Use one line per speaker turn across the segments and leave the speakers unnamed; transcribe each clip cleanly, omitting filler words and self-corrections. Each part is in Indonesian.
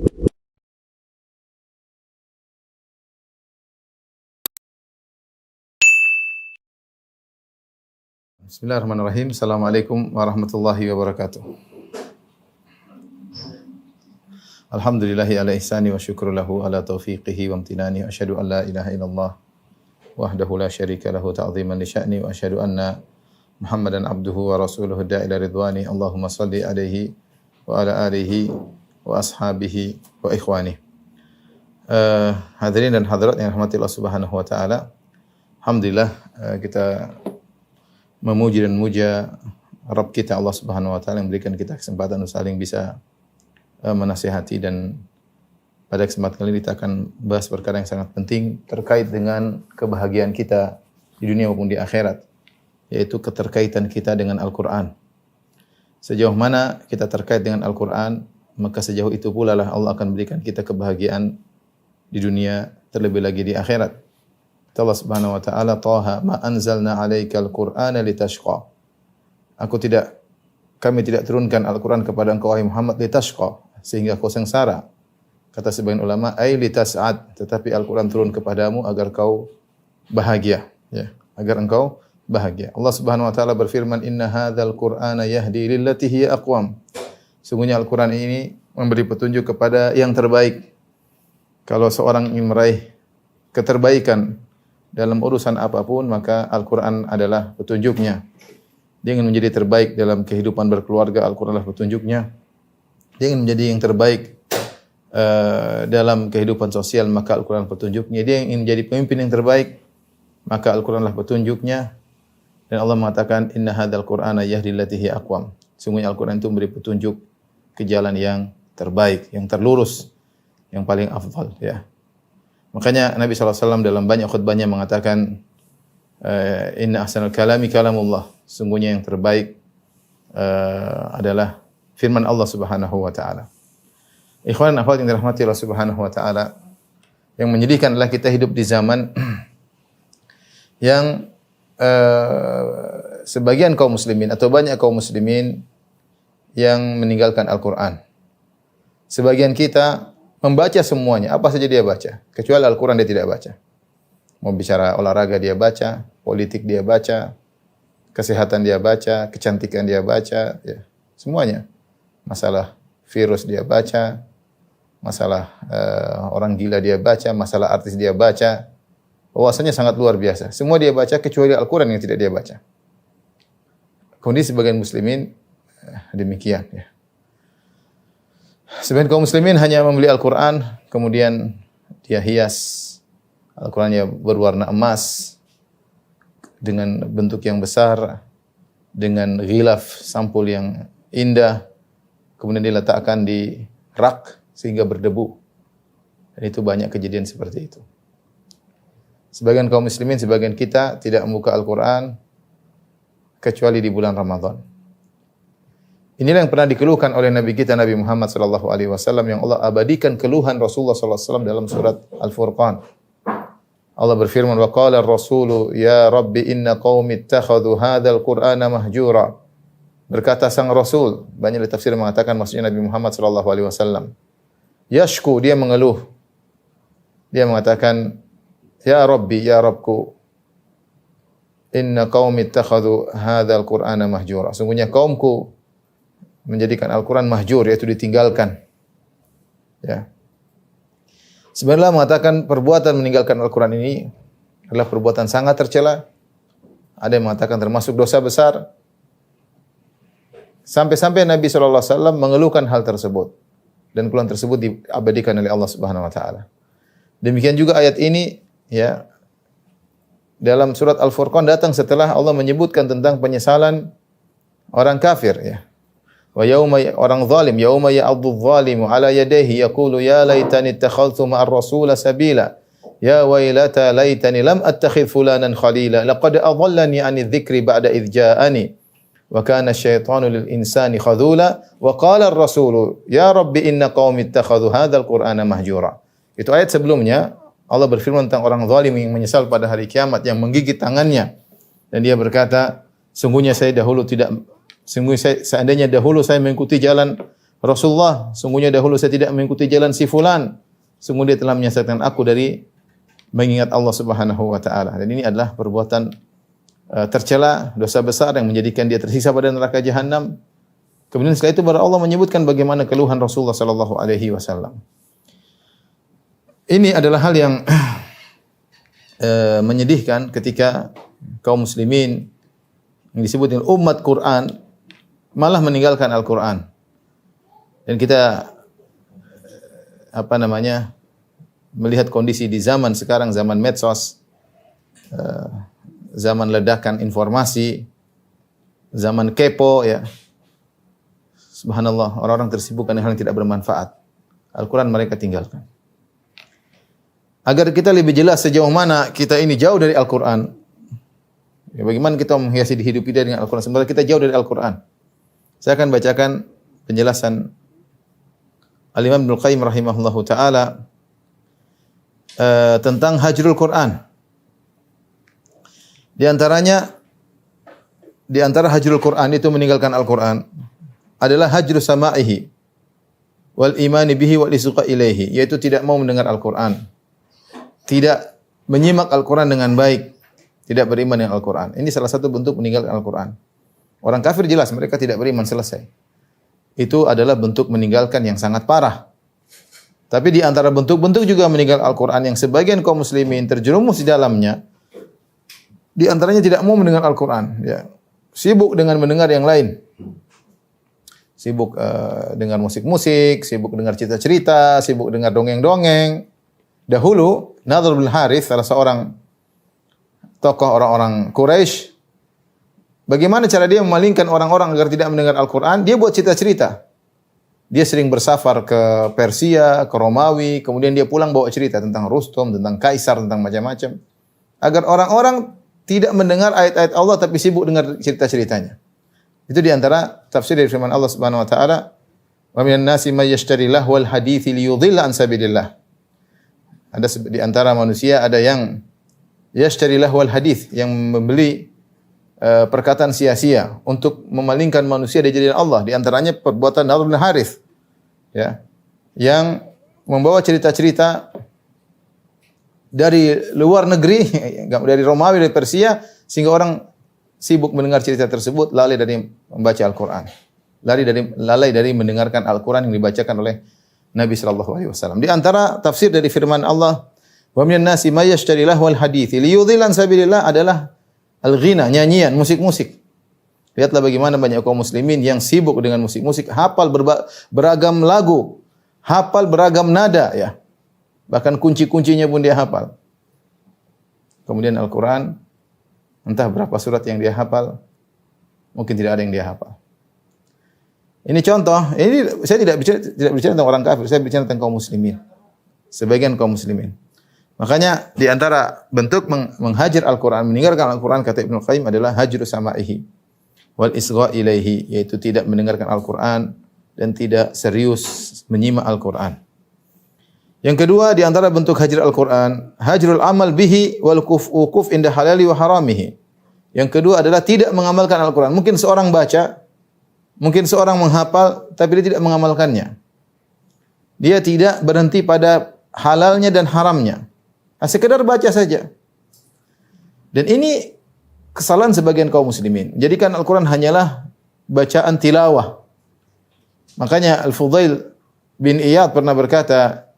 Bismillahirrahmanirrahim. Assalamualaikum warahmatullahi wabarakatuh. Alhamdulillahi ala ihsani wa syukru lahu ala taufiqihi wa amtinani wa asyhadu an la ilaha illallah wahdahu la syarika lahu ta'ziman li sya'ni wa asyhadu anna Muhammadan abduhu wa rasuluhu da'ila ridwani. Allahumma salli alaihi wa ala alihi wa ashabihi wa ikhwani. Hadirin dan hadirat yang rahmati Allah Subhanahu wa taala. Alhamdulillah kita memuji dan muja Rabb kita Allah Subhanahu wa taala yang memberikan kita kesempatan untuk saling bisa menasihati, dan pada kesempatan kali ini kita akan bahas perkara yang sangat penting terkait dengan kebahagiaan kita di dunia maupun di akhirat, yaitu keterkaitan kita dengan Al-Qur'an. Sejauh mana kita terkait dengan Al-Qur'an, maka sejauh itu pula lah Allah akan berikan kita kebahagiaan di dunia, terlebih lagi di akhirat. Allah Subhanahu wa taala, Taha ma anzalna 'alaikal Qur'ana litashqa. Kami tidak turunkan Al-Qur'an kepada engkau wahai Muhammad litashqa, sehingga kau sengsara. Kata sebagian ulama, ai litas'ad, tetapi Al-Qur'an turun kepadamu agar kau bahagia, ya, agar engkau bahagia. Allah Subhanahu wa taala berfirman, "Inna hadzal Qur'ana yahdi lillati hiya aqwam." Sungguhnya Al-Qur'an ini memberi petunjuk kepada yang terbaik. Kalau seorang ingin meraih keterbaikan dalam urusan apapun, maka Al-Quran adalah petunjuknya. Dia ingin menjadi terbaik dalam kehidupan berkeluarga, Al-Quran adalah petunjuknya. Dia ingin menjadi yang terbaik dalam kehidupan sosial, maka Al-Quran petunjuknya. Dia ingin menjadi pemimpin yang terbaik, maka Al-Quran adalah petunjuknya. Dan Allah mengatakan, "Inna hadzal Qur'ana yahdi lillati hiya aqwam." Sungguhnya Al-Quran itu memberi petunjuk ke jalan yang terbaik, yang terlurus, yang paling afdal, ya. Makanya Nabi SAW dalam banyak khutbahnya mengatakan, inna ahsanal kalami kalamullah. Sungguhnya yang terbaik adalah firman Allah Subhanahu wa taala. Ikhwan dan akhwat yang dirahmati Allah Subhanahu wa taala, yang menyedihkan adalah kita hidup di zaman yang sebagian kaum muslimin atau banyak kaum muslimin yang meninggalkan Al-Qur'an. Sebagian kita membaca semuanya, apa saja dia baca, kecuali Al-Quran dia tidak baca. Mau bicara olahraga dia baca, politik dia baca, kesehatan dia baca, kecantikan dia baca, ya, semuanya. Masalah virus dia baca, masalah orang gila dia baca, masalah artis dia baca. Wawasannya sangat luar biasa. Semua dia baca kecuali Al-Quran yang tidak dia baca. Kondisi sebagian muslimin demikian, ya. Sebagian kaum muslimin hanya membeli Al-Quran, kemudian dia hias. Al-Qurannya berwarna emas, dengan bentuk yang besar, dengan ghilaf, sampul yang indah, kemudian diletakkan di rak sehingga berdebu. Dan itu banyak kejadian seperti itu. Sebagian kaum muslimin, sebagian kita tidak membuka Al-Quran kecuali di bulan Ramadan. Inilah yang pernah dikeluhkan oleh Nabi kita Nabi Muhammad sallallahu alaihi wasallam, yang Allah abadikan keluhan Rasulullah sallallahu alaihi wasallam dalam surat Al-Furqan. Allah berfirman, "Wa qala ar-rasulu ya rabbi inna qaumi ittakhadhu hadzal qur'ana mahjura." Berkata sang Rasul, banyak tafsir mengatakan maksudnya Nabi Muhammad sallallahu alaihi wasallam. Yashku, dia mengeluh. Dia mengatakan, "Ya Rabbi, ya Rabbku, inna qaumi ittakhadhu hadzal qur'ana mahjura." Sungguhnya kaumku menjadikan Al-Quran mahjur, yaitu ditinggalkan. Ya. Sebenarnya mengatakan perbuatan meninggalkan Al-Quran ini adalah perbuatan sangat tercela. Ada yang mengatakan termasuk dosa besar. Sampai-sampai Nabi SAW mengeluhkan hal tersebut. Dan keluhan tersebut diabadikan oleh Allah Subhanahu wa taala. Demikian juga ayat ini, ya, dalam surat Al-Furqan datang setelah Allah menyebutkan tentang penyesalan orang kafir, ya. Wa yauma orang zalim, yauma ya'addu adh-dhalimu ala yadayhi yaqulu ya laitani ittakhadhtu ma'ar rasul sabila ya wailata laitani lam attakhidh fulanan khalila laqad adallani 'ani dzikri ba'da idh ja'ani wa kana asy-syaitanu lil insani khadhula wa qala ar-rasulu ya rabbi inna qaumi ittakhadhu hadzal qur'ana mahjura. Itu ayat sebelumnya Allah berfirman tentang orang zalim yang menyesal pada hari kiamat, yang menggigit tangannya, dan dia berkata, seandainya dahulu saya mengikuti jalan Rasulullah, sungguhnya dahulu saya tidak mengikuti jalan si fulan. Sungguh dia telah menyesatkan aku dari mengingat Allah Subhanahu wa taala. Dan ini adalah perbuatan tercela, dosa besar yang menjadikan dia tersiksa pada neraka jahanam. Kemudian setelah itu baru Allah menyebutkan bagaimana keluhan Rasulullah sallallahu alaihi wasallam. Ini adalah hal yang menyedihkan ketika kaum muslimin yang disebut dengan umat Quran malah meninggalkan Al-Quran. Dan kita melihat kondisi di zaman sekarang, zaman medsos, zaman ledakan informasi, zaman kepo, ya. Subhanallah, orang-orang tersibuk dengan hal yang tidak bermanfaat. Al-Quran mereka tinggalkan. Agar kita lebih jelas sejauh mana kita ini jauh dari Al-Quran, ya, bagaimana kita menghiasi hidup kita dengan Al-Quran sementara kita jauh dari Al-Quran. Saya akan bacakan penjelasan Al-Imam Ibnu Qayyim rahimahullahu taala tentang hajrul Quran. Di antara hajrul Quran itu meninggalkan Al-Quran adalah hajru sama'ihi wal imani bihi wal isuqa ilaihi, yaitu tidak mau mendengar Al-Quran, tidak menyimak Al-Quran dengan baik, tidak beriman dengan Al-Quran. Ini salah satu bentuk meninggalkan Al-Quran. Orang kafir jelas mereka tidak beriman, selesai. Itu adalah bentuk meninggalkan yang sangat parah. Tapi di antara bentuk-bentuk juga meninggal Al-Quran yang sebagian kaum muslimin terjerumus di dalamnya, di antaranya tidak mau mendengar Al-Quran, ya. Sibuk dengan mendengar yang lain. Sibuk dengar musik-musik, sibuk dengar cerita-cerita, sibuk dengar dongeng-dongeng. Dahulu Nadhr bin Harith, salah seorang tokoh orang-orang Quraisy, bagaimana cara dia memalingkan orang-orang agar tidak mendengar Al-Quran? Dia buat cerita-cerita. Dia sering bersafar ke Persia, ke Romawi, kemudian dia pulang bawa cerita tentang Rustum, tentang Kaisar, tentang macam-macam. Agar orang-orang tidak mendengar ayat-ayat Allah tapi sibuk dengar cerita-ceritanya. Itu di antara tafsir dari firman Allah Subhanahu wa taala, "Wa minan nasi may yashtari lahwal hadithi liyudhilla an sabilillah." Ada di antara manusia ada yang yashtari lahwal hadits, yang membeli perkataan sia-sia untuk memalingkan manusia dari jalan Allah. Di antaranya perbuatan Nadhr bin Harith, ya, yang membawa cerita-cerita dari luar negeri, dari Romawi, dari Persia, sehingga orang sibuk mendengar cerita tersebut, lalai dari membaca Al-Quran, lalai dari mendengarkan Al-Quran yang dibacakan oleh Nabi sallallahu alaihi wasallam. Di antara tafsir dari firman Allah, "Wa minan nasi may yashtari lahwal hadithi liyudhillan sabilillah" adalah al-ghina, nyanyian, musik-musik. Lihatlah bagaimana banyak kaum muslimin yang sibuk dengan musik-musik, hafal beragam lagu, hafal beragam nada, ya. Bahkan kunci-kuncinya pun dia hafal. Kemudian Al-Quran, entah berapa surat yang dia hafal, mungkin tidak ada yang dia hafal. Ini contoh, ini saya tidak bicara tentang orang kafir, saya bicara tentang kaum muslimin. Sebagian kaum muslimin. Makanya di antara bentuk menghajar Al-Quran, meninggalkan Al-Quran, kata Ibnu Qayyim, adalah hajru sama'ihi wal isgha' ilaihi, yaitu tidak mendengarkan Al-Quran dan tidak serius menyimak Al-Quran. Yang kedua di antara bentuk hajar Al-Quran, hajrul amal bihi wal kuf inda halali wa haramihi. Yang kedua adalah tidak mengamalkan Al-Quran. Mungkin seorang baca, mungkin seorang menghafal, tapi dia tidak mengamalkannya. Dia tidak berhenti pada halalnya dan haramnya. Sekedar baca saja. Dan ini kesalahan sebagian kaum muslimin. Jadikan Al-Quran hanyalah bacaan tilawah. Makanya Al-Fudail bin Iyad pernah berkata,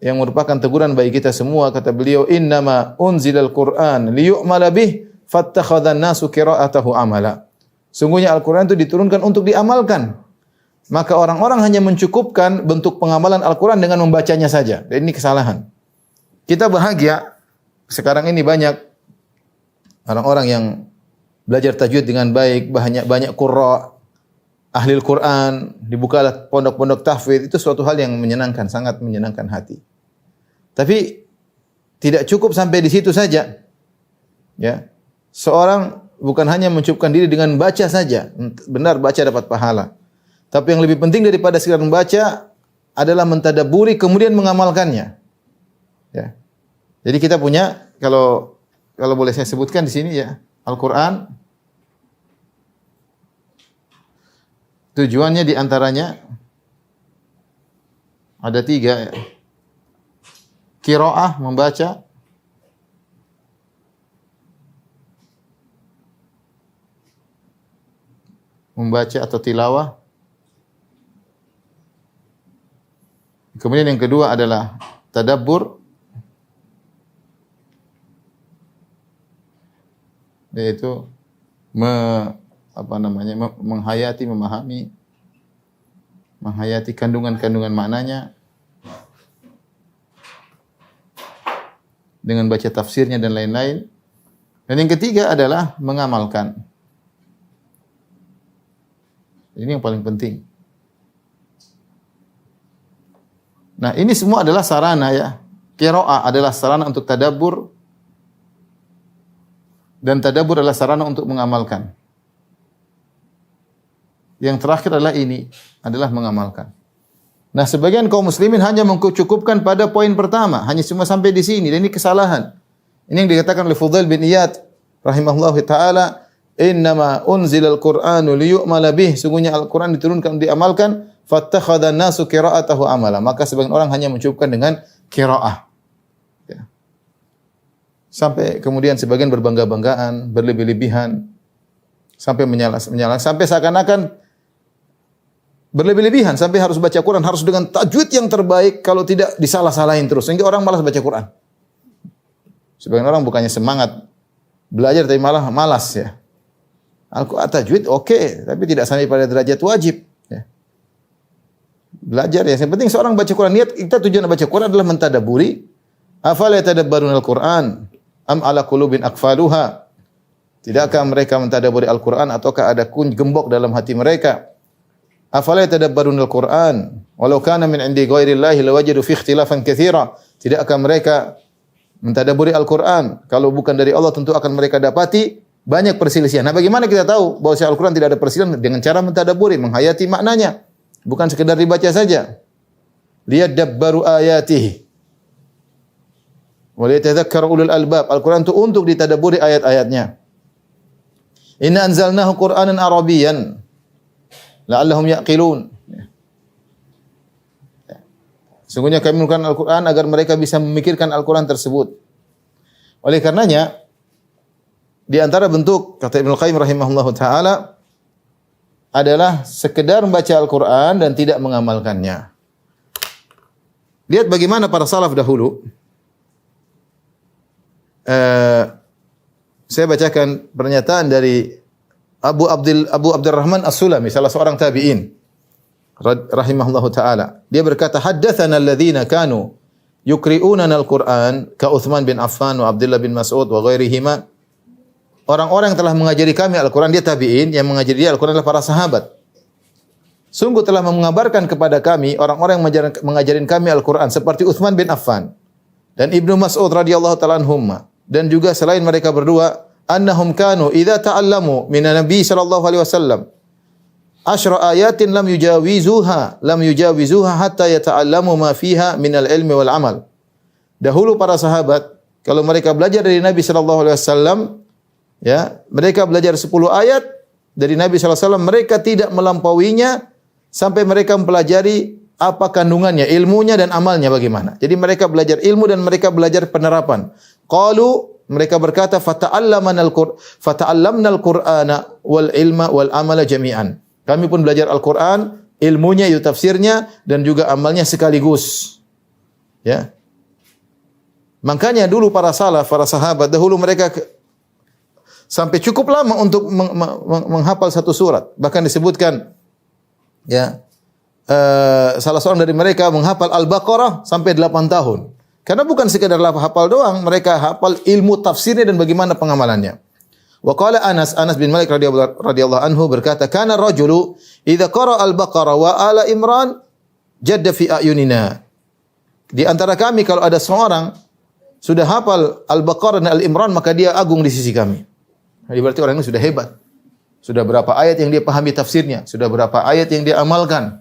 yang merupakan teguran bagi kita semua, kata beliau, "Innama unzilal Qur'an liyu'mala bih, fattakhadhan nasu qira'atahu amala." Sungguhnya Al-Quran itu diturunkan untuk diamalkan. Maka orang-orang hanya mencukupkan bentuk pengamalan Al-Quran dengan membacanya saja. Dan ini kesalahan. Kita bahagia, sekarang ini banyak orang-orang yang belajar tajwid dengan baik, banyak qurra, ahli Al-Quran, dibukalah pondok-pondok tahfidz, itu suatu hal yang menyenangkan, sangat menyenangkan hati. Tapi tidak cukup sampai di situ saja. Ya. Seorang bukan hanya mencukupkan diri dengan baca saja. Benar, baca dapat pahala. Tapi yang lebih penting daripada sekedar membaca adalah mentadabburi kemudian mengamalkannya. Ya. Jadi kita punya, kalau boleh saya sebutkan di sini, ya, Al-Quran Tujuannya di antaranya ada 3 ya. Qiraah, membaca. Membaca atau tilawah. Kemudian yang kedua adalah tadabbur, yaitu menghayati, menghayati kandungan-kandungan maknanya dengan baca tafsirnya dan lain-lain. Dan yang ketiga adalah mengamalkan. Ini yang paling penting. Nah, ini semua adalah sarana ya. Qiraah adalah sarana untuk tadabbur dan tadabbur adalah sarana untuk mengamalkan. Yang terakhir adalah ini, adalah mengamalkan. Nah, sebagian kaum muslimin hanya mencukupkan pada poin pertama, hanya cuma sampai di sini dan ini kesalahan. Ini yang dikatakan oleh Fudail bin Iyad rahimahullahu taala, "Innama unzilal Qur'anu liyu'mala bih." Sungguhnya Al-Qur'an diturunkan untuk diamalkan. Fattakhadhan nasu qira'atahu amala. Maka sebagian orang hanya mencukupkan dengan qiraah. Ya. Sampai kemudian sebagian berbangga-banggaan, berlebih-lebihan, sampai menyalah, sampai seakan-akan berlebih-lebihan, sampai harus baca Quran harus dengan tajwid yang terbaik, kalau tidak disalah-salahin terus sehingga orang malas baca Quran. Sebagian orang bukannya semangat belajar tapi malah malas ya. Al-Qur'an tajwid oke, tapi tidak sampai pada derajat wajib. Belajar ya. Yang penting seorang baca Quran, niat kita tujuan baca Quran adalah mentadabburi. Afala yatadabbaruna al-Quran am ala qulubin aqfaluha. Tidakkah mereka mentadabburi Al-Quran ataukah ada gembok dalam hati mereka? Afala yatadabbaruna al-Quran walau kana min indi ghairillahi lawajadu fi ikhtilafan katsira. Tidakkah mereka mentadabburi Al-Quran? Kalau bukan dari Allah tentu akan mereka dapati banyak perselisihan. Nah, bagaimana kita tahu bahwa Al-Quran tidak ada perselisihan? Dengan cara mentadabburi, menghayati maknanya. Bukan sekedar dibaca saja. Liyadabbaru ayatihi wa liyatadhakkaru ulul albab. Al-Quran itu untuk ditadabburi ayat-ayatnya. Inna anzalnahu Qur'anan Arabiyyan la'allahum yaqilun. Sungguhnya kami menurunkan Al-Quran agar mereka bisa memikirkan Al-Quran tersebut. Oleh karenanya, di antara bentuk kata Ibnu Qayyim rahimahullahu taala adalah sekedar membaca Al-Quran dan tidak mengamalkannya. Lihat bagaimana para salaf dahulu. Saya bacakan pernyataan dari Abu Abdurrahman As-Sulami, salah seorang tabi'in rahimahullahu taala. Dia berkata, "Haddatsana alladhina kanu yuqri'unana al-Qur'an ka Utsman bin Affan wa Abdullah bin Mas'ud wa ghairihima." Orang-orang yang telah mengajari kami Al-Quran, dia tabi'in, yang mengajari dia Al-Quran adalah para sahabat. Sungguh telah mengabarkan kepada kami orang-orang yang mengajarin kami Al-Quran seperti Utsman bin Affan dan Ibnu Mas'ud radhiyallahu ta'ala anhumma, dan juga selain mereka berdua, annahum kanu idza ta'allamu minan nabi sallallahu alaihi wasallam asyra ayatin lam yujawizuha hatta yata'allamu ma fiha minal ilmi wal amal. Dahulu para sahabat kalau mereka belajar dari Nabi sallallahu alaihi wasallam, ya, mereka belajar 10 ayat dari Nabi SAW, mereka tidak melampauinya sampai mereka mempelajari apa kandungannya, ilmunya dan amalnya bagaimana. Jadi mereka belajar ilmu dan mereka belajar penerapan. Qalu, mereka berkata, fata'allamna al-Qur'ana wal ilma wal amala jami'an. Kami pun belajar Al-Qur'an, ilmunya itu tafsirnya dan juga amalnya sekaligus. Ya. Makanya dulu para salaf, para sahabat dahulu mereka sampai cukup lama untuk menghafal satu surat. Bahkan disebutkan, ya, salah seorang dari mereka menghafal Al-Baqarah sampai 8 tahun. Karena bukan sekadar hafal doang, mereka hafal ilmu tafsirnya dan bagaimana pengamalannya. Wa qala Anas bin Malik radhiyallahu anhu berkata, "Kana rajulu idza qara Al-Baqarah wa Ala Imran jadda fi ayunina." Di antara kami kalau ada seorang sudah hafal Al-Baqarah dan Al-Imran, maka dia agung di sisi kami. Jadi berarti orang ini sudah hebat. Sudah berapa ayat yang dia pahami tafsirnya, sudah berapa ayat yang dia amalkan.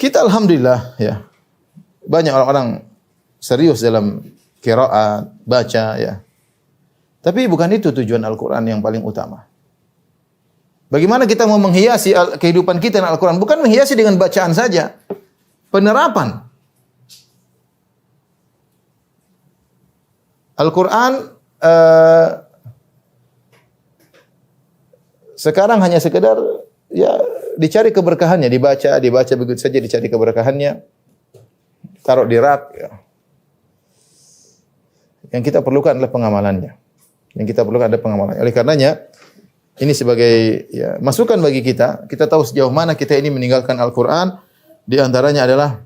Kita alhamdulillah ya, banyak orang-orang serius dalam qiraat, baca ya. Tapi bukan itu tujuan Al-Quran yang paling utama. Bagaimana kita mau menghiasi kehidupan kita dengan Al-Quran? Bukan menghiasi dengan bacaan saja. Penerapan. Al-Quran sekarang hanya sekedar ya dicari keberkahannya, dibaca begitu saja, dicari keberkahannya, taruh di rak. Ya. Yang kita perlukan adalah pengamalannya. Oleh karenanya, ini sebagai ya, masukan bagi kita. Kita tahu sejauh mana kita ini meninggalkan Al-Quran. Di antaranya adalah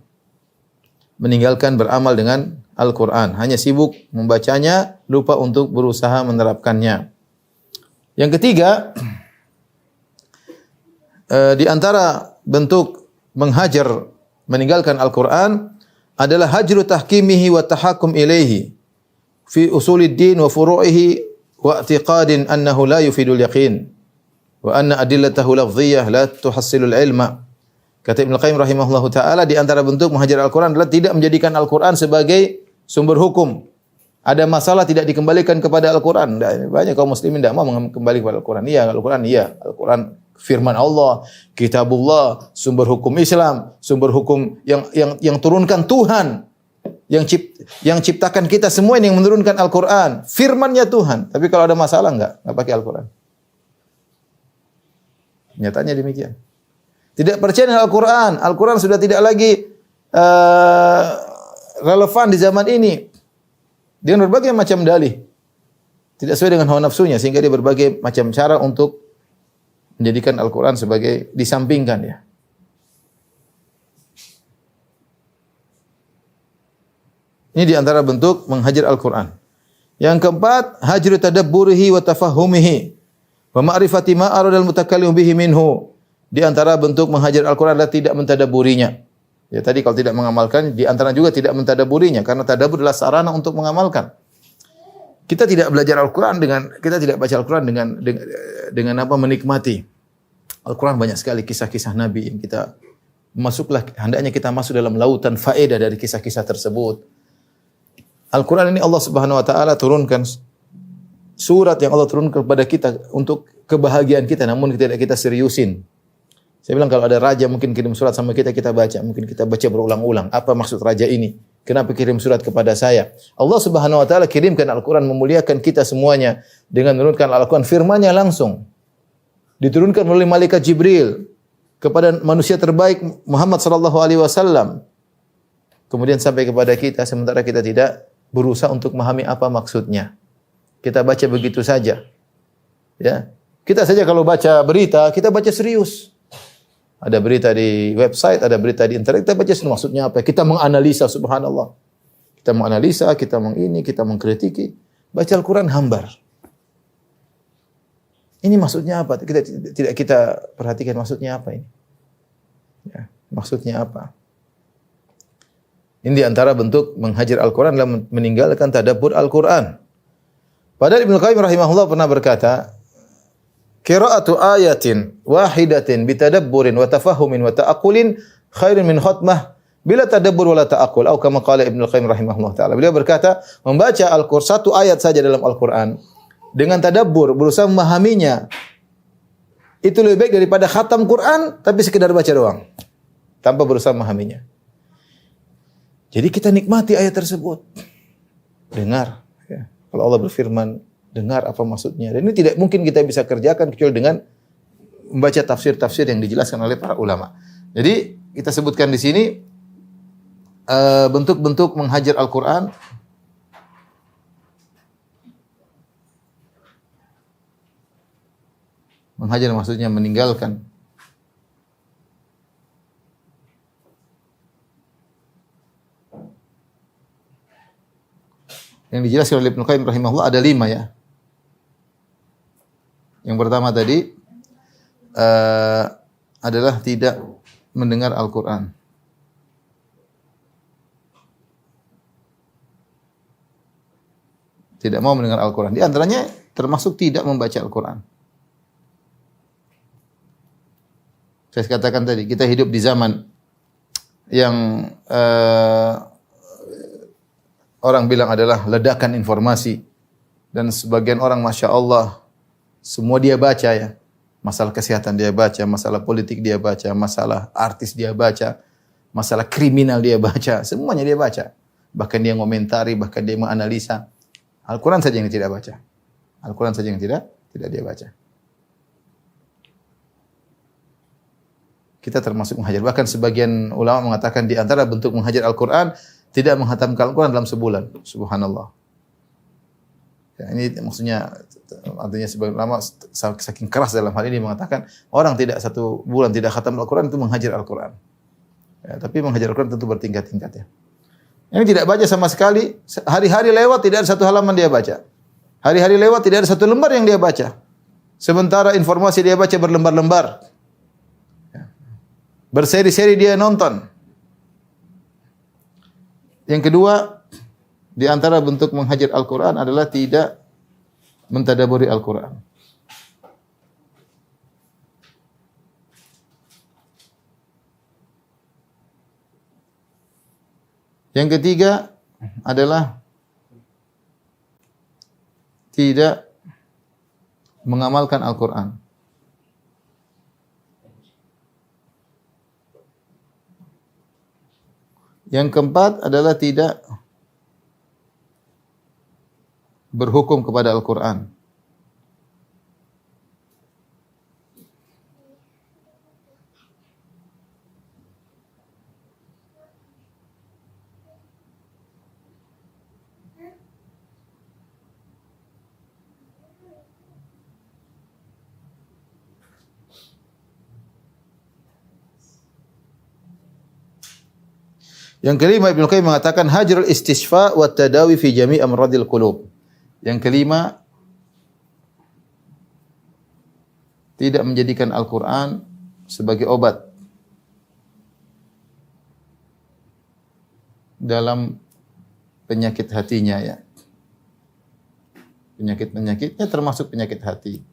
meninggalkan beramal dengan Al-Quran. Hanya sibuk membacanya, lupa untuk berusaha menerapkannya. Yang ketiga, di antara bentuk menghajar, meninggalkan Al-Quran adalah hajru tahkimihi wa tahakum ilaihi fi usuliddin wa furu'ihi wa i'tiqadin annahu la yufidul yaqin wa anna adillatahu lafdhiyah la tuhassilul ilma. Kata Ibnu Qayyim rahimahullahu taala, di antara bentuk menghajar Al-Quran adalah tidak menjadikan Al-Quran sebagai sumber hukum. Ada masalah tidak dikembalikan kepada Al-Quran. Banyak kaum muslimin tidak mau kembali kepada Al-Quran. Iya. Al-Quran firman Allah, kitabullah, sumber hukum Islam, sumber hukum yang turunkan Tuhan. Yang ciptakan kita semua ini yang menurunkan Al-Quran, firman-Nya Tuhan. Tapi kalau ada masalah enggak pakai Al-Quran. Nyatanya demikian. Tidak percaya dengan Al-Quran. Al-Quran sudah tidak lagi relevan di zaman ini. Dengan berbagai macam dalih. Tidak sesuai dengan hawa nafsunya, sehingga dia berbagai macam cara untuk menjadikan Al-Quran sebagai disampingkan ya. Ini di antara bentuk menghajar Al-Quran. Yang keempat, hajru tadabburihi wa tafahumihi wa ma'rifati ma aradal mutakallim bihi minhu. Di antara bentuk menghajar Al-Quran adalah tidak mentadabburinya. Ya tadi kalau tidak mengamalkan, di antara juga tidak mentadabburinya, karena tadabbur adalah sarana untuk mengamalkan. Kita tidak belajar Al-Quran kita tidak baca Al-Quran dengan apa menikmati. Al-Quran banyak sekali kisah-kisah Nabi yang kita hendaknya kita masuk dalam lautan faedah dari kisah-kisah tersebut. Al-Quran ini Allah Subhanahu wa taala turunkan surat yang Allah turunkan kepada kita untuk kebahagiaan kita, namun tidak kita seriusin. Saya bilang kalau ada raja mungkin kirim surat sama kita baca, mungkin kita baca berulang-ulang. Apa maksud raja ini? Kenapa kirim surat kepada saya? Allah Subhanahu wa taala kirimkan Al-Quran memuliakan kita semuanya dengan menurunkan Al-Quran firman-Nya langsung. Diturunkan melalui malaikat Jibril kepada manusia terbaik Muhammad sallallahu alaihi wasallam. Kemudian sampai kepada kita sementara kita tidak berusaha untuk memahami apa maksudnya. Kita baca begitu saja. Ya. Kita saja kalau baca berita, kita baca serius. Ada berita di website, ada berita di internet, kita baca serius maksudnya apa. Kita menganalisa, subhanallah. Kita menganalisa, kita mengkritiki. Baca Al-Quran hambar. Ini maksudnya apa? Tidak kita perhatikan maksudnya apa ini. Ya, maksudnya apa? Ini di antara bentuk menghajar Al-Quran adalah meninggalkan tadabbur Al-Quran. Padahal Ibnu Qayyim rahimahullah pernah berkata, qira'atu ayatin wahidatin bitadabburin wa tafahumin wa ta'aqulin khairun min khatmah bila tadabbur wa la ta'aqul. Atau kama qala Ibnu Qayyim rahimahullah taala. Beliau berkata, membaca Al-Quran satu ayat saja dalam Al-Quran dengan tadabbur, berusaha memahaminya, itu lebih baik daripada khatam Quran tapi sekedar baca doang tanpa berusaha memahaminya. Jadi kita nikmati ayat tersebut. Dengar. Ya. Kalau Allah berfirman, dengar apa maksudnya. Dan ini tidak mungkin kita bisa kerjakan kecuali dengan membaca tafsir-tafsir yang dijelaskan oleh para ulama. Jadi kita sebutkan di sini bentuk-bentuk menghajar Al-Quran. Menghajar maksudnya meninggalkan. Yang dijelaskan oleh Ibnu Qayyim rahimahullah ada 5 ya. Yang pertama tadi adalah tidak mendengar Al-Quran. Tidak mau mendengar Al-Quran. Di antaranya termasuk tidak membaca Al-Quran. Saya katakan tadi, kita hidup di zaman yang orang bilang adalah ledakan informasi. Dan sebagian orang Masya Allah, semua dia baca ya. Masalah kesehatan dia baca, masalah politik dia baca, masalah artis dia baca, masalah kriminal dia baca, semuanya dia baca. Bahkan dia ngomentari, bahkan dia menganalisa. Al-Quran saja yang tidak baca. Al-Quran saja yang tidak dia baca. Kita termasuk menghajar. Bahkan sebagian ulama mengatakan di antara bentuk menghajar Al-Quran, tidak menghatamkan Al-Quran dalam sebulan. Subhanallah. Ya, ini maksudnya, artinya sebagian ulama saking keras dalam hal ini mengatakan, orang tidak 1 bulan tidak khatam Al-Quran itu menghajar Al-Quran. Ya, tapi menghajar Al-Quran tentu bertingkat-tingkat ya. Ini tidak baca sama sekali, hari-hari lewat tidak ada 1 halaman dia baca. Hari-hari lewat tidak ada 1 lembar yang dia baca. Sementara informasi dia baca berlembar-lembar. Berseri-seri dia nonton. Yang kedua, di antara bentuk menghajar Al-Quran adalah tidak mentadaburi Al-Quran. Yang ketiga adalah tidak mengamalkan Al-Quran. Yang keempat adalah tidak berhukum kepada Al-Quran. Yang kelima, Ibnu Qayyim mengatakan hajrul istishfa wa tadawi fi jami' amradil qulub. Yang kelima, tidak menjadikan Al-Quran sebagai obat dalam penyakit hatinya ya. Penyakit-penyakitnya termasuk penyakit hati.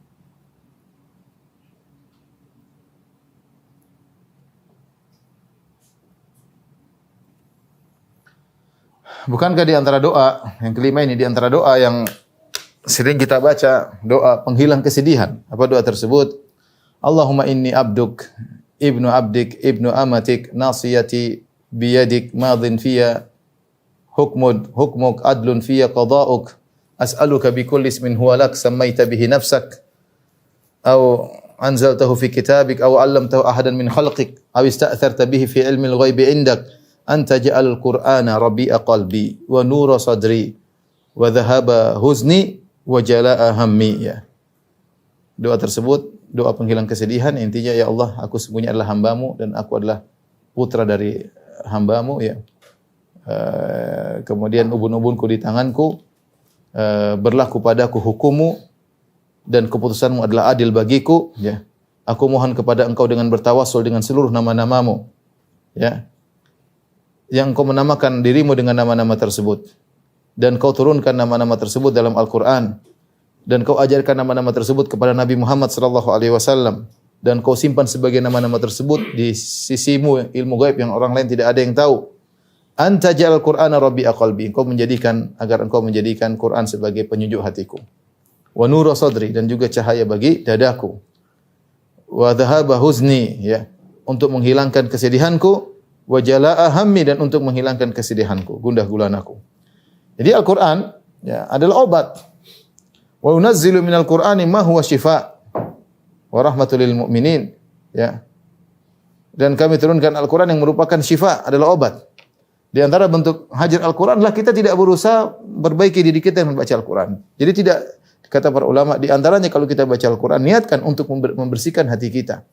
Bukankah di antara doa, yang kelima ini di antara doa yang sering kita baca, doa penghilang kesedihan. Apa doa tersebut? Allahumma inni abduk, ibnu abdik, ibnu amatik, nasiyati biyadik, madhin fiyya hukmuk adlun fiyya qada'uk, as'aluka bikulli ismin huwa lak, sammaita bihi nafsak, aw anzaltahu fi kitabik, aw 'allamtahu ahadan min khalqik, aw ista'tharta bihi fi ilmil ghaibi indak, anta ja'al Qur'ana rabi'a qalbi wa nura sadri wa dhahaba huzni wa jala'a hammi ya. Doa tersebut doa penghilang kesedihan, intinya ya Allah, aku sesungguhnya adalah hamba-Mu dan aku adalah putra dari hamba-Mu ya. Kemudian ubun-ubunku di tanganku, berlaku padaku hukum-Mu dan keputusan-Mu adalah adil bagiku ya. Aku mohon kepada Engkau dengan bertawassul dengan seluruh nama-nama-Mu ya, yang Kau menamakan dirimu dengan nama-nama tersebut, dan Kau turunkan nama-nama tersebut dalam Al-Quran, dan Kau ajarkan nama-nama tersebut kepada Nabi Muhammad sallallahu alaihi wasallam, dan Kau simpan sebagai nama-nama tersebut di sisimu ilmu gaib yang orang lain tidak ada yang tahu. Anta ja'al Qur'ana rabi'a qalbi, Engkau menjadikan Quran sebagai penyujuk hatiku. Wa nura sadri, dan juga cahaya bagi dadaku. Wa dhahaba huzni ya, untuk menghilangkan kesedihanku. Wa jalaa hammi, dan untuk menghilangkan kesedihanku, gundah gulanaku. Jadi Al-Qur'an ya adalah obat. Wa unazzilu minal Qur'ani ma huwa shifaa wa rahmatul lil mu'minin ya. Dan kami turunkan Al-Qur'an yang merupakan syifa, adalah obat. Di antara bentuk hajar Al-Qur'an adalah kita tidak berusaha perbaiki diri kita dengan membaca Al-Qur'an. Jadi tidak, kata para ulama, di antaranya kalau kita baca Al-Qur'an, niatkan untuk membersihkan hati kita.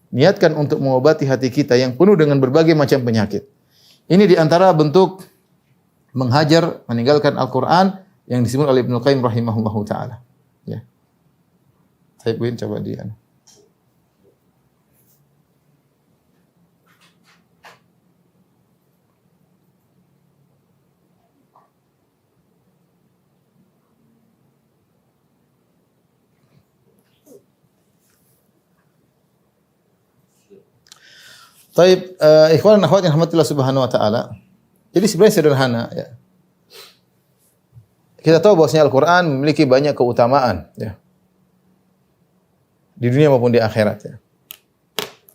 Niatkan untuk mengobati hati kita yang penuh dengan berbagai macam penyakit. Ini di antara bentuk menghajar, meninggalkan Al-Quran yang disebut oleh Ibnu Qayyim rahimahullahu ta'ala. Ya. Saya buin coba dia. Taib, ikhwan dan akhwat yang rahmatillah subhanahu wa ta'ala. Jadi sebenarnya sederhana ya. Kita tahu bahwasanya Al-Quran memiliki banyak keutamaan ya. di dunia maupun di akhirat ya.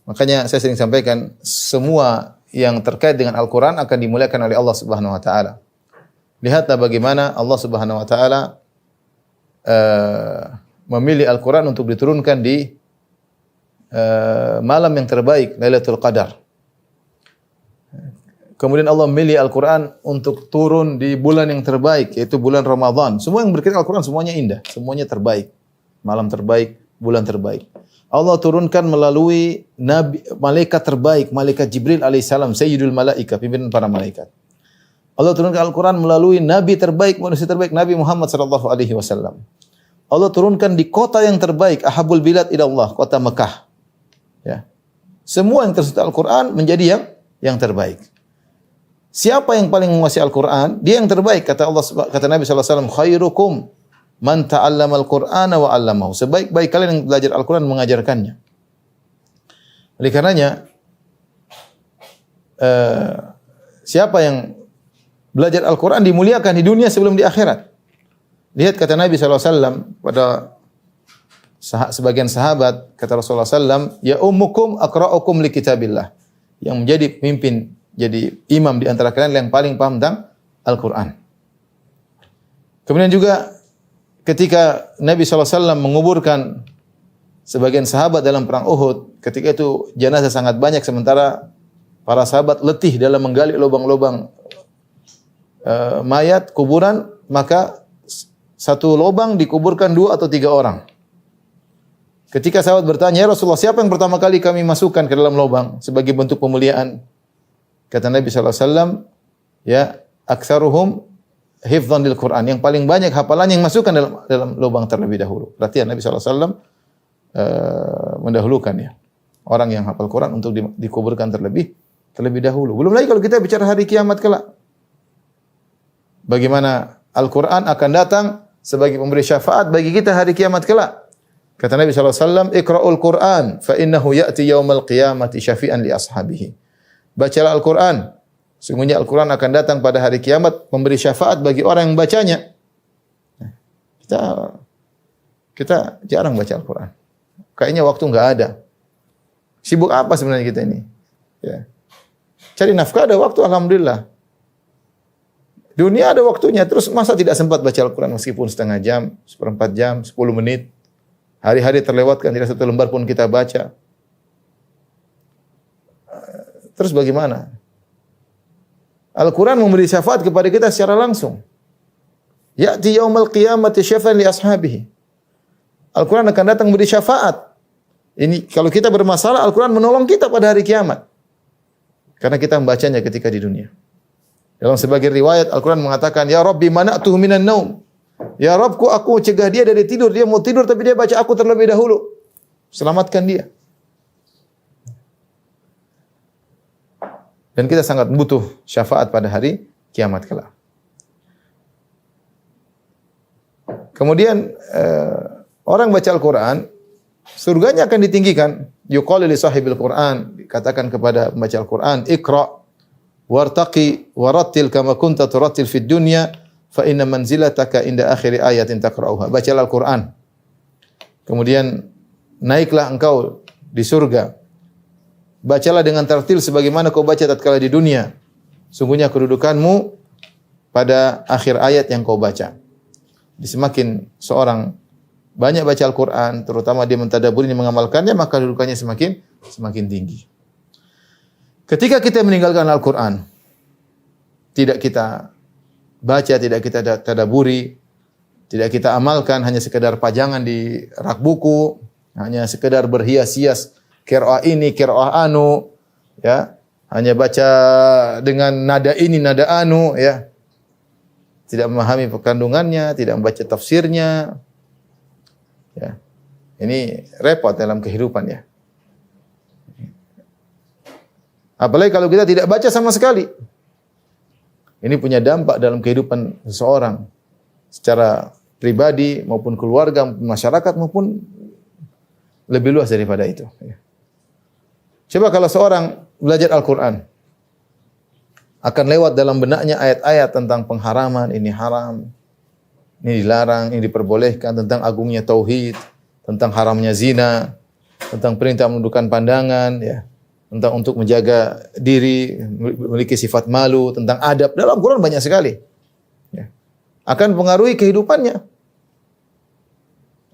Makanya saya sering sampaikan semua yang terkait dengan Al-Qur'an akan dimuliakan oleh Allah Subhanahu wa taala. Lihatlah bagaimana Allah Subhanahu wa taala memilih Al-Qur'an untuk diturunkan di malam yang terbaik, Lailatul Qadar. Kemudian Allah memilih Al-Qur'an untuk turun di bulan yang terbaik, yaitu bulan Ramadan. Semua yang berkaitan Al-Qur'an semuanya indah, semuanya terbaik. Malam terbaik, bulan terbaik. Allah turunkan melalui nabi, malaikat terbaik, malaikat Jibril alaihissalam, sayyidul malaika, pimpinan para malaikat. Allah turunkan Al-Qur'an melalui nabi terbaik, manusia terbaik, Nabi Muhammad sallallahu alaihi wasallam. Allah turunkan di kota yang terbaik, ahabul bilad ila Allah, kota Mekah. Ya. Semua yang tersentuh Al-Qur'an menjadi yang terbaik. Siapa yang paling menguasai Al-Qur'an? Dia yang terbaik, kata Allah, kata Nabi sallallahu alaihi wasallam, khairukum man ta'allama al-Qur'ana wa 'allamahu. Sebaik-baik kalian yang belajar Al-Qur'an mengajarkannya. Oleh karenanya siapa yang belajar Al-Qur'an dimuliakan di dunia sebelum di akhirat. Lihat kata Nabi sallallahu alaihi wasallam pada sebagian sahabat, kata Rasulullah sallallahu alaihi wasallam, ya ummukum aqra'ukum li kitabillah. Yang menjadi pemimpin, jadi imam di antara kalian yang paling paham tentang Al-Qur'an. Kemudian juga ketika Nabi SAW menguburkan sebagian sahabat dalam perang Uhud, ketika itu jenazah sangat banyak sementara para sahabat letih dalam menggali lubang-lubang mayat kuburan, maka satu lubang dikuburkan 2 atau 3 orang. Ketika sahabat bertanya, "Ya Rasulullah, siapa yang pertama kali kami masukkan ke dalam lubang sebagai bentuk pemuliaan?" Kata Nabi SAW, ya, aktsaruhum hifdzan lil Qur'an, yang paling banyak hafalannya yang masukkan dalam lubang terlebih dahulu. Berarti Nabi SAW mendahulukan ya orang yang hafal Quran untuk dikuburkan terlebih dahulu. Belum lagi kalau kita bicara hari kiamat kelak. Bagaimana Al-Qur'an akan datang sebagai pemberi syafaat bagi kita hari kiamat kelak. Kata Nabi SAW, "Iqra'ul Qur'an fa innahu ya'ti yaumal qiyamati syafi'an li ashabihi." Bacalah Al-Qur'an. Sungguhnya Al-Qur'an akan datang pada hari kiamat memberi syafaat bagi orang yang bacanya. Kita jarang baca Al-Qur'an. Kayaknya waktu enggak ada. Sibuk apa sebenarnya kita ini? Ya. Cari nafkah ada waktu, alhamdulillah. Dunia ada waktunya, terus masa tidak sempat baca Al-Qur'an meskipun setengah jam, seperempat jam, 10 menit. Hari-hari terlewatkan, tidak satu lembar pun kita baca. Terus bagaimana? Al-Quran memberi syafaat kepada kita secara langsung. Ya'ti yaumal qiyamati syafi'an li ashabihi. Al-Quran akan datang memberi syafaat. Ini kalau kita bermasalah, Al-Quran menolong kita pada hari kiamat. Karena kita membacanya ketika di dunia. Dalam sebagian riwayat Al-Quran mengatakan, "Ya Rabbi mana'tuhu minan naum." Ya Rabbku, aku cegah dia dari tidur. Dia mau tidur tapi dia baca aku terlebih dahulu. Selamatkan dia. Dan kita sangat butuh syafaat pada hari kiamat kelak. Kemudian orang baca Al-Quran, surganya akan ditinggikan. Yuqalu li sahibil Quran, dikatakan kepada pembaca Al-Quran, "Iqra' wartaqi warattil kama kunta turattil fid dunya fa inna manzilataka inda akhir ayatin taqra'uha." Bacalah Al-Quran. Kemudian naiklah engkau di surga. Bacalah dengan tartil sebagaimana kau baca tatkala di dunia. Sungguhnya kedudukanmu pada akhir ayat yang kau baca. Semakin seorang banyak baca Al-Quran, terutama dia mentadabburi dan mengamalkannya, maka kedudukannya semakin tinggi. Ketika kita meninggalkan Al-Quran, tidak kita baca, tidak kita tadabburi, tidak kita amalkan, hanya sekedar pajangan di rak buku, hanya sekedar berhias-hias qiraah ini, qiraah anu, ya, hanya baca dengan nada ini, nada anu, ya. Tidak memahami kandungannya, tidak membaca tafsirnya. Ya. Ini repot dalam kehidupan ya. Apalagi kalau kita tidak baca sama sekali. Ini punya dampak dalam kehidupan seseorang secara pribadi maupun keluarga, masyarakat maupun lebih luas daripada itu. Coba kalau seorang belajar Al-Quran, akan lewat dalam benaknya ayat-ayat tentang pengharaman, ini haram, ini dilarang, ini diperbolehkan, tentang agungnya tauhid, tentang haramnya zina, tentang perintah menundukkan pandangan, ya, tentang untuk menjaga diri, memiliki sifat malu, tentang adab. Dalam Quran banyak sekali. Ya. Akan pengaruhi kehidupannya.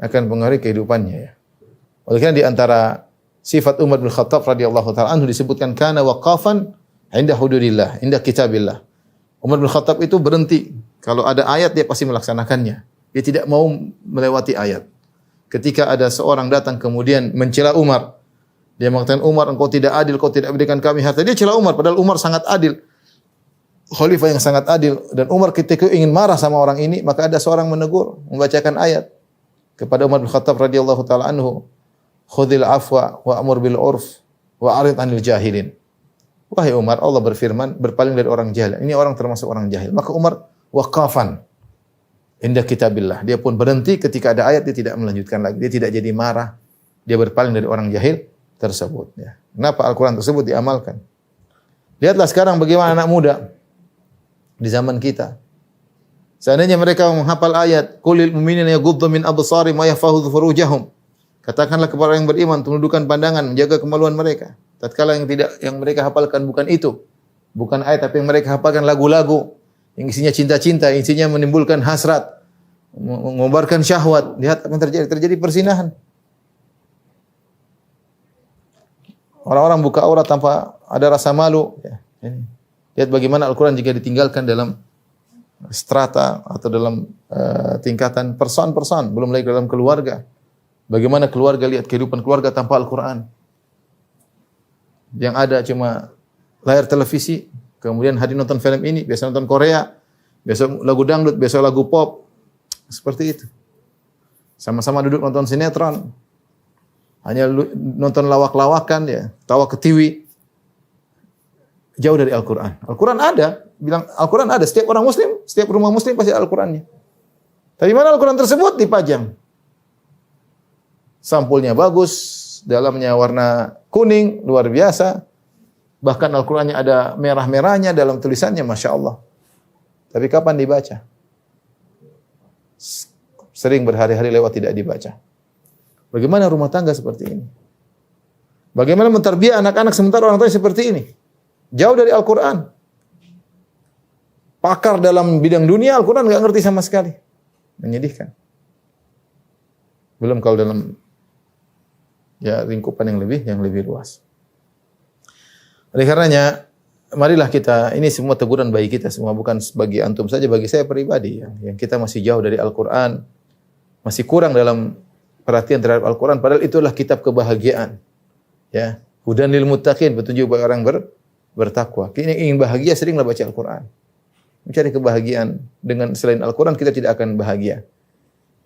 Akan pengaruhi kehidupannya, ya. Oleh karena di antara sifat Umar bin Khattab radhiyallahu taala anhu disebutkan kana waqafan inda hududillah, inda kitabillah. Umar bin Khattab itu berhenti kalau ada ayat dia pasti melaksanakannya. Dia tidak mau melewati ayat. Ketika ada seorang datang kemudian mencela Umar, dia mengatakan, Umar engkau tidak adil, kau tidak berikan kami harta. Dia cela Umar padahal Umar sangat adil. Khalifah yang sangat adil, dan Umar ketika ingin marah sama orang ini, maka ada seorang menegur, membacakan ayat kepada Umar bin Khattab radhiyallahu taala anhu. Khudhil afwa wa amur bil urf wa arid anil jahilin. Wahai Umar, Allah berfirman, berpaling dari orang jahil. Ini orang termasuk orang jahil. Maka Umar waqafan inda kitabillah. Dia pun berhenti ketika ada ayat, dia tidak melanjutkan lagi. Dia tidak jadi marah. Dia berpaling dari orang jahil tersebut. Ya. Kenapa Al-Quran tersebut diamalkan? Lihatlah sekarang bagaimana anak muda di zaman kita. Seandainya mereka menghafal ayat, qulil mu'minina yaghuddu min absarihim wa yahfazu furujahum. Katakanlah kepada orang yang beriman, tundukkan pandangan, menjaga kemaluan mereka. Tatkala yang mereka hafalkan bukan itu, bukan ayat, tapi yang mereka hafalkan lagu-lagu yang isinya cinta-cinta, isinya menimbulkan hasrat, mengobarkan syahwat. Lihat apa yang terjadi? Terjadi perzinahan. Orang-orang buka aurat tanpa ada rasa malu. Ya, ini. Lihat bagaimana Al-Quran jika ditinggalkan dalam strata atau dalam tingkatan person-person, belum lagi dalam keluarga. Bagaimana keluarga, lihat kehidupan keluarga tanpa Al-Quran. Yang ada cuma layar televisi, kemudian hari nonton film ini, biasa nonton Korea, biasa lagu dangdut, biasa lagu pop. Seperti itu. Sama-sama duduk nonton sinetron. Hanya nonton lawak-lawakan, ya, tawa ketiwi. Jauh dari Al-Quran. Al-Quran ada. Bilang Al-Quran ada. Setiap orang muslim, setiap rumah muslim pasti ada Al-Qurannya. Tapi mana Al-Quran tersebut? Dipajang. Sampulnya bagus, dalamnya warna kuning, luar biasa. Bahkan Al-Qurannya ada merah-merahnya dalam tulisannya, Masya Allah. Tapi kapan dibaca? Sering berhari-hari lewat tidak dibaca. Bagaimana rumah tangga seperti ini? Bagaimana mentarbiah anak-anak sementara orang tua seperti ini? Jauh dari Al-Quran. Pakar dalam bidang dunia, Al-Quran nggak ngerti sama sekali. Menyedihkan. Belum kalau dalam lingkupan yang lebih luas. Oleh karenanya, marilah kita, ini semua teguran bagi kita semua, bukan bagi antum saja, bagi saya pribadi yang kita masih jauh dari Al-Quran, masih kurang dalam perhatian terhadap Al-Quran, padahal itulah kitab kebahagiaan. Ya, hudan lil muttaqin, petunjuk bagi orang bertakwa. Kita ingin bahagia, seringlah baca Al-Quran. Mencari kebahagiaan dengan selain Al-Quran kita tidak akan bahagia.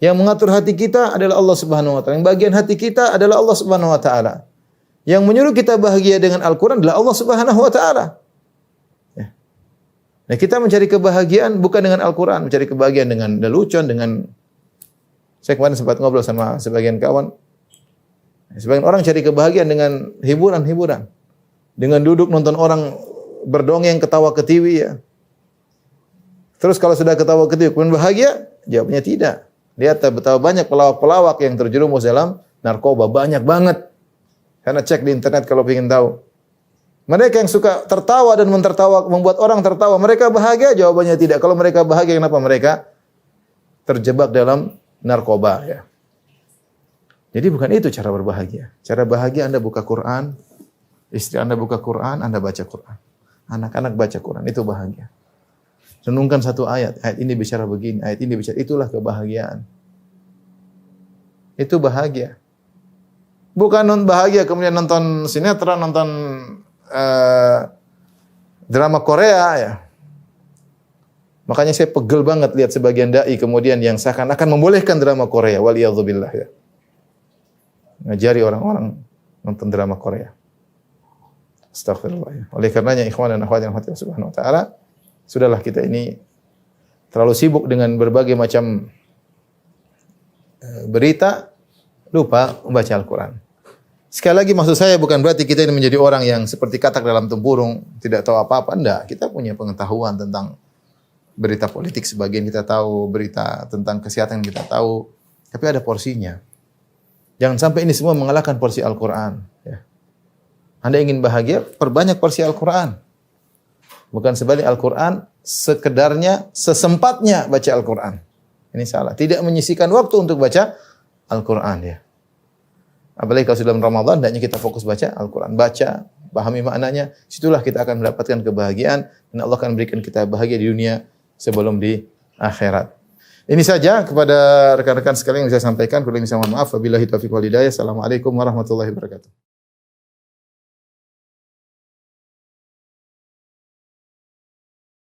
Yang mengatur hati kita adalah Allah Subhanahu wa taala. Yang bagian hati kita adalah Allah Subhanahu wa taala. Yang menyuruh kita bahagia dengan Al-Quran adalah Allah Subhanahu wa taala. Ya. Nah, kita mencari kebahagiaan bukan dengan Al-Quran, mencari kebahagiaan dengan lelucon, dengan saya kemarin sempat ngobrol sama sebagian kawan. Sebagian orang cari kebahagiaan dengan hiburan-hiburan. Dengan duduk nonton orang berdongeng ketawa ketiwi, ya. Terus kalau sudah ketawa ketiwi kemudian bahagia? Jawabnya tidak. Lihat betapa banyak pelawak-pelawak yang terjerumus dalam narkoba, banyak banget. Karena cek di internet kalau ingin tahu. Mereka yang suka tertawa dan membuat orang tertawa, mereka bahagia? Jawabannya tidak. Kalau mereka bahagia, kenapa mereka terjebak dalam narkoba, ya? Jadi bukan itu cara berbahagia. Cara bahagia Anda buka Quran, istri Anda buka Quran, Anda baca Quran. Anak-anak baca Quran, itu bahagia. Renungkan satu ayat ini bicara begini, ayat ini bicara, itulah kebahagiaan. Itu bahagia. Bukan bahagia kemudian nonton sinetron, nonton drama Korea, ya. Makanya saya pegel banget lihat sebagian dai kemudian yang seakan-akan membolehkan drama Korea, waliyadzubillah, ya. Ngajari orang-orang nonton drama Korea. Astagfirullah. Oleh karenanya ikhwan dan akhwat yang dirahmati Allah Subhanahu wa taala, sudahlah kita ini terlalu sibuk dengan berbagai macam berita, lupa membaca Al-Quran. Sekali lagi maksud saya bukan berarti kita ini menjadi orang yang seperti katak dalam tempurung, tidak tahu apa-apa. Enggak, kita punya pengetahuan tentang berita politik, sebagian kita tahu, berita tentang kesehatan kita tahu, tapi ada porsinya. Jangan sampai ini semua mengalahkan porsi Al-Quran. Ya. Anda ingin bahagia, perbanyak porsi Al-Quran. Bukan sebalik Al-Quran, sekedarnya, sesempatnya baca Al-Quran. Ini salah. Tidak menyisihkan waktu untuk baca Al-Quran. Ya. Apalagi kalau sudah Ramadan, hendaknya kita fokus baca Al-Quran. Baca, pahami maknanya, situlah kita akan mendapatkan kebahagiaan dan Allah akan berikan kita bahagia di dunia sebelum di akhirat. Ini saja kepada rekan-rekan sekalian yang saya sampaikan. Kurang lebih saya mohon maaf. Wabillahi taufiq wal hidayah. Assalamualaikum warahmatullahi wabarakatuh.